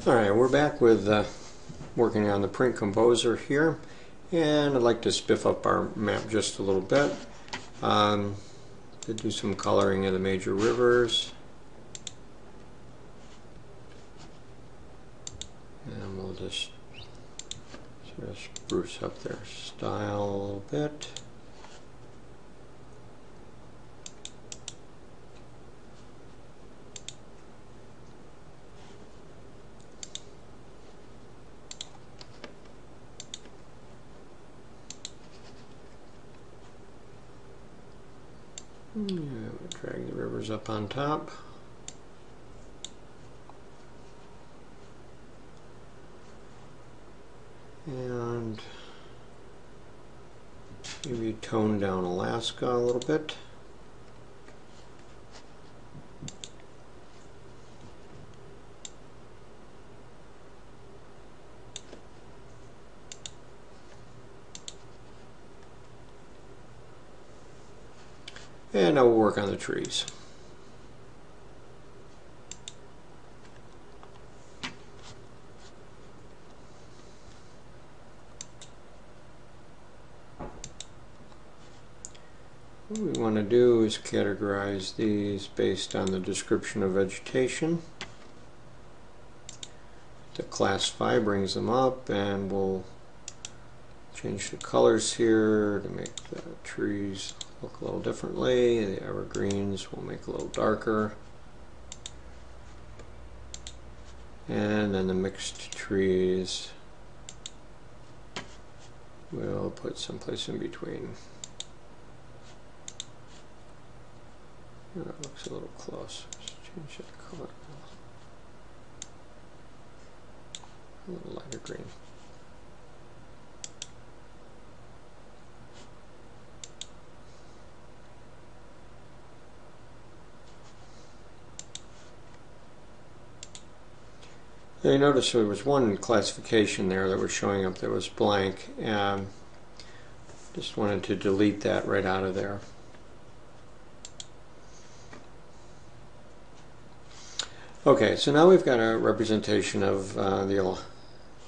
Alright, we're back with working on the print composer here, and I'd like to spiff up our map just a little bit to do some coloring of the major rivers, and we'll just sort of spruce up their style a little bit. Yeah, we'll drag the rivers up on top. And maybe tone down Alaska a little bit. And now we'll work on the trees. What we want to do is categorize these based on the description of vegetation. The classify brings them up, and we'll change the colors here to make the trees look a little differently. The evergreens will make a little darker. And then the mixed trees we'll put someplace in between. That looks a little close. Let's change that color. A little lighter green. Now you notice there was one classification there that was showing up that was blank, and just wanted to delete that right out of there. Okay, so now we've got a representation of the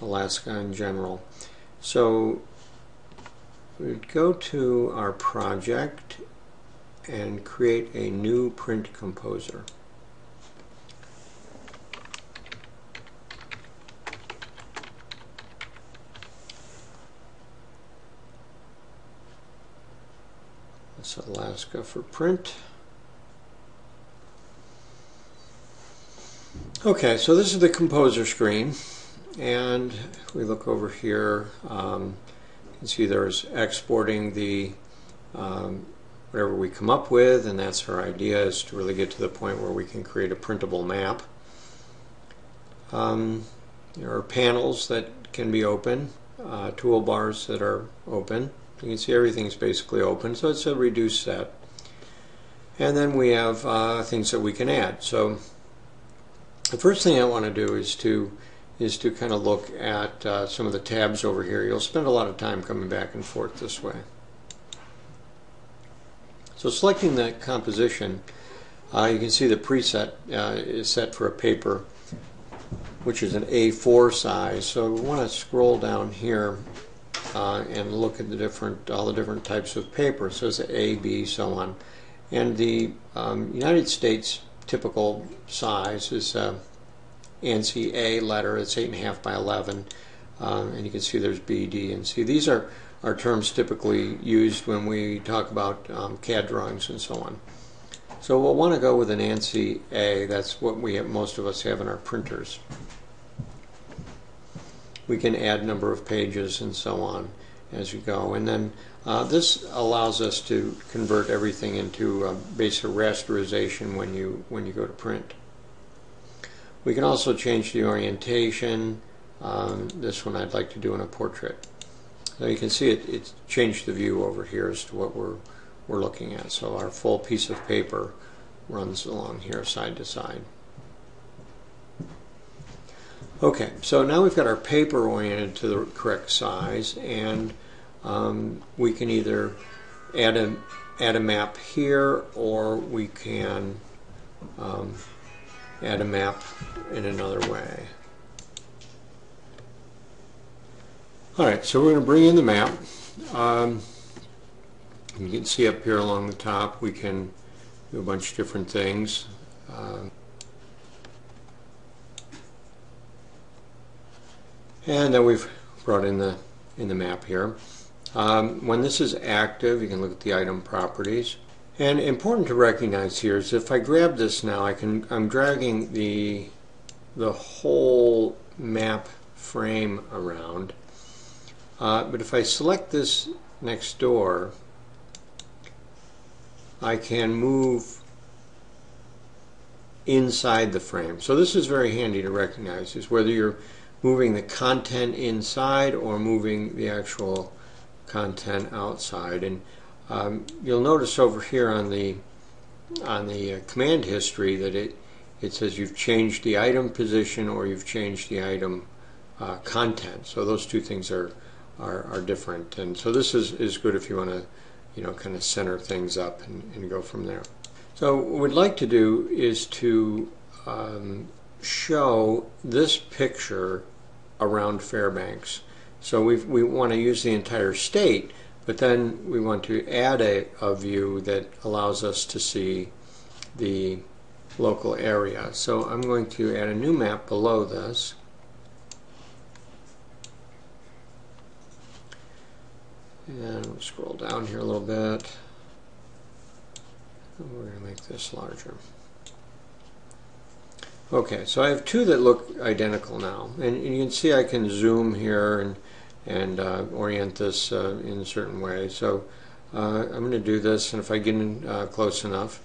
Alaska in general. So we'd go to our project and create a new print composer. That's Alaska for print. Okay, so this is the composer screen, and if we look over here, you can see there's exporting the whatever we come up with, and that's our idea, is to really get to the point where we can create a printable map. There are panels that can be open, toolbars that are open. You can see everything's basically open, so it's a reduced set. And then we have things that we can add. So the first thing I want to do is to kind of look at some of the tabs over here. You'll spend a lot of time coming back and forth this way. So selecting the composition, you can see the preset is set for a paper, which is an A4 size. So we want to scroll down here and look at all the different types of paper. So it's A, B, so on. And the United States typical size is ANSI A letter. It's 8.5 by 11, and you can see there's B, D, and C. These are terms typically used when we talk about CAD drawings and so on. So we'll want to go with an ANSI A. That's what most of us have in our printers. We can add number of pages and so on as you go, and then this allows us to convert everything into basic rasterization when you go to print. We can also change the orientation. This one I'd like to do in a portrait. So you can see it's changed the view over here as to what we're looking at. So our full piece of paper runs along here side to side. Okay, so now we've got our paper oriented to the correct size, and we can either add a map here, or we can add a map in another way. Alright, so we're going to bring in the map. You can see up here along the top we can do a bunch of different things. And then we've brought in the map here. When this is active, you can look at the item properties. And important to recognize here is if I grab this now, I'm dragging the whole map frame around. But if I select this next door, I can move inside the frame. So this is very handy to recognize, is whether you're moving the content inside or moving the actual content outside. And you'll notice over here on the command history that it says you've changed the item position or you've changed the item content. So those two things are different. And so this is good if you want to kind of center things up and go from there. So what we'd like to do is to show this picture around Fairbanks. So we want to use the entire state, but then we want to add a view that allows us to see the local area. So I'm going to add a new map below this. And we'll scroll down here a little bit. And we're going to make this larger. Okay, so I have two that look identical now, and you can see I can zoom here and orient this in a certain way. So I'm going to do this, and if I get in close enough,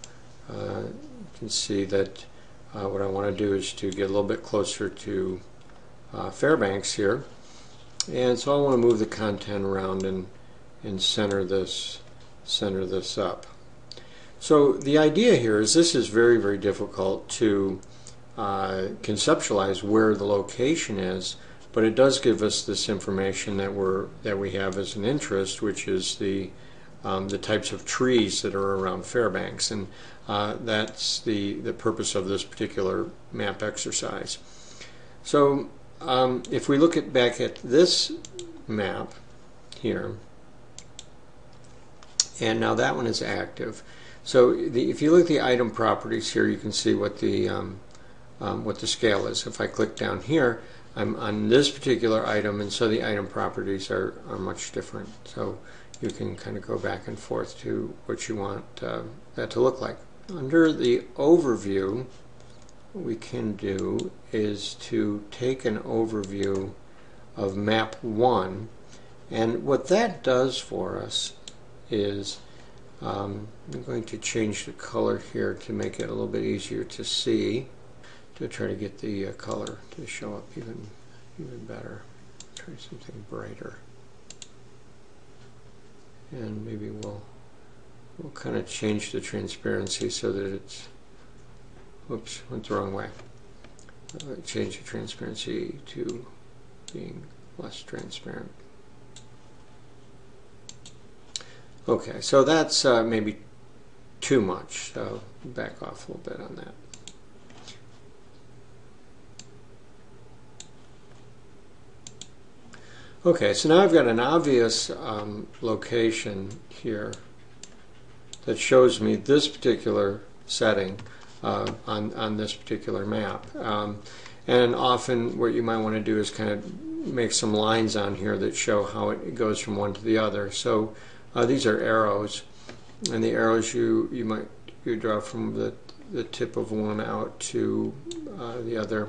you can see that what I want to do is to get a little bit closer to Fairbanks here, and so I want to move the content around and center this up. So the idea here is this is very, very difficult to conceptualize where the location is, but it does give us this information that we have as an interest, which is the types of trees that are around Fairbanks, and that's the purpose of this particular map exercise. So if we look back at this map here, and now that one is active. So if you look at the item properties here, you can see what the scale is. If I click down here, I'm on this particular item, and so the item properties are much different. So you can kind of go back and forth to what you want that to look like. Under the overview, what we can do is to take an overview of map 1, and what that does for us is I'm going to change the color here to make it a little bit easier to see, to try to get the color to show up even better. Try something brighter, and maybe we'll kind of change the transparency so that it's, whoops, went the wrong way. Change the transparency to being less transparent. Okay, so that's maybe too much, so back off a little bit on that. Okay, so now I've got an obvious location here that shows me this particular setting on this particular map. And often what you might want to do is kind of make some lines on here that show how it goes from one to the other. So these are arrows, and the arrows you draw from the tip of one out to the other,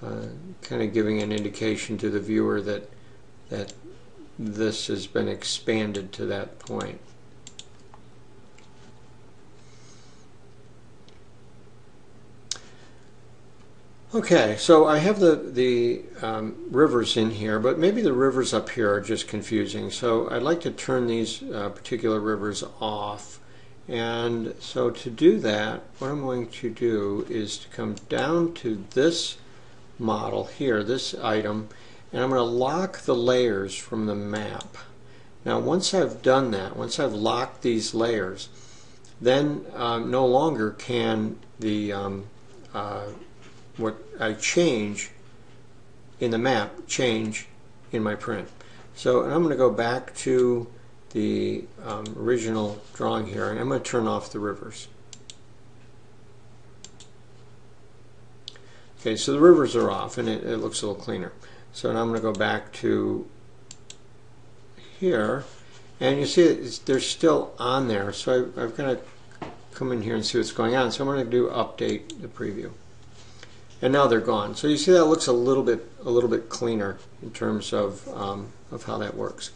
kind of giving an indication to the viewer that this has been expanded to that point. Okay, so I have the rivers in here, but maybe the rivers up here are just confusing. So I'd like to turn these particular rivers off. And so to do that, what I'm going to do is to come down to this model here, this item, and I'm going to lock the layers from the map. Now once I've done that, once I've locked these layers, then no longer can the what I change in the map change in my print. So and I'm going to go back to the original drawing here, and I'm going to turn off the rivers. Okay, so the rivers are off, and it looks a little cleaner. So now I'm going to go back to here, and you see they're still on there. So I've got to come in here and see what's going on. So I'm going to do update the preview, and now they're gone. So you see that looks a little bit cleaner in terms of how that works.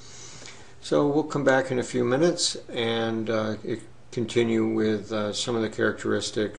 So we'll come back in a few minutes and continue with some of the characteristics